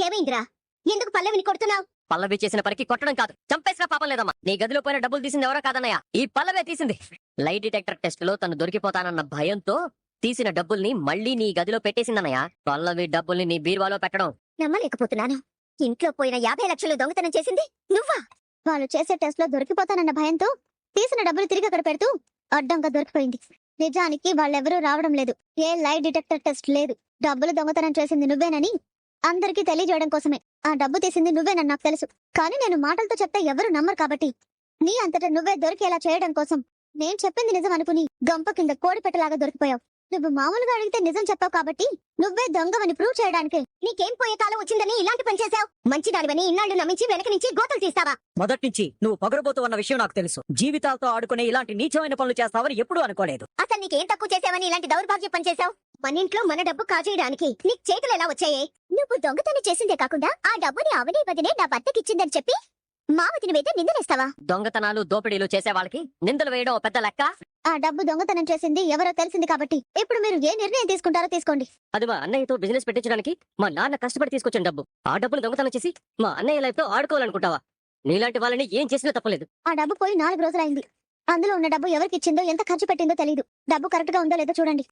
ఏమైందిరా? ఎందుకు పల్లవిని కొడుతున్నావు? పల్లవి చేసిన పనికి కొట్టడం కాదు, చంపేసినా పాపం లేదమ్మా. నీ గదిలో పోయిన డబ్బులు తీసింది ఎవరో కాదన్నయ్య, ఈ పల్లవే తీసింది. లై డిటెక్టర్ టెస్ట్ లో తను దొరికిపోతానన్న భయంతో తీసిన డబ్బుల్ని మళ్ళీ నీ గదిలో పెట్టేసిందన్నయ్య. పల్లవి డబ్బుల్ని నీ బీరువాలో పెట్టడం నమ్మలేకపోతున్నాను. ఇంట్లో పోయిన 50 లక్షలు దొంగతనం చేసింది నువ్వా? వాళ్ళు చేసే టెస్ట్ లో దొరికిపోతానన్న భయంతో తీసిన డబ్బులు తిరిగి అక్కడ పెడుతూ అడ్డంగా దొరికిపోయింది. నిజానికి వాళ్ళెవరూ రావడం లేదు, ఏ లై డిటెక్టర్ టెస్ట్ లేదు. డబ్బులు దొంగతనం చేసింది నువ్వేనని అందరికీ తెలియజేయడం కోసమే. ఆ డబ్బు తీసింది నువ్వేనని నాకు తెలుసు, కానీ నేను మాటలతో చెప్తే ఎవరు నమ్మరు కాబట్టి నీ అంతటా నువ్వే దొరికేలా చేయడం కోసం నేను చెప్పింది నిజం అనుకుని గంప కింద కోడిపెట్టలాగా దొరికిపోయావు. నువ్వు మామూలుగా అడిగితే నిజం చెప్పావు కాబట్టి నువ్వే దొంగవని ప్రూవ్ చేయడానికి నీకేం పోయే కాలం వచ్చిందని ఇలాంటి పని చేశావు. మంచిదానివని ఇన్నాళ్ళు నమ్మించి వెనక నుంచి గోతలు తీస్తావా? మొదటి నుంచి నువ్వు పొగరబోతూ ఉన్న విషయం నాకు తెలుసు. జీవితాలతో ఆడుకునే ఇలాంటి నీచమైన పనులు చేస్తావని ఎప్పుడూ అనుకోలేదు. అసలు నీకేం తక్కువ చేసావని ఇలాంటి దౌర్భాగ్య పని చేశావు? మన ఇంట్లో మన డబ్బు కాజేయడానికి నీకు చేతులు ఎలా వచ్చాయే? నువ్వు దొంగతనం చేసిందే కాకుండా ఆ డబ్బుని అవని వదినే నా భర్తకిచ్చిందని చెప్పి మావతిని మీద నిందలేస్తావా? దొంగతనాలు దోపిడీలు చేసే వాళ్ళకి నిందలు వేయడం ఓ పెద్ద లెక్క. ఆ డబ్బు దొంగతనం చేసింది ఎవరో తెలిసింది కాబట్టి ఇప్పుడు మీరు ఏ నిర్ణయం తీసుకుంటారో తీసుకోండి. అది మా అన్నయ్యతో బిజినెస్ పెట్టించడానికి మా నాన్న కష్టపడి తీసుకొచ్చిన డబ్బు. ఆ డబ్బులు దొంగతనం చేసి మా అన్నయ్య లైఫ్ తో ఆడుకోవాలనుకుంటావా? నీలాంటి వాళ్ళని ఏం చేసినా తప్పలేదు. ఆ డబ్బు పోయి 4 రోజులైంది. అందులో ఉన్న డబ్బు ఎవరికి ఇచ్చిందో ఎంత ఖర్చు పెట్టిందో తెలియదు. డబ్బు కరెక్ట్ గా ఉందో లేదో చూడండి.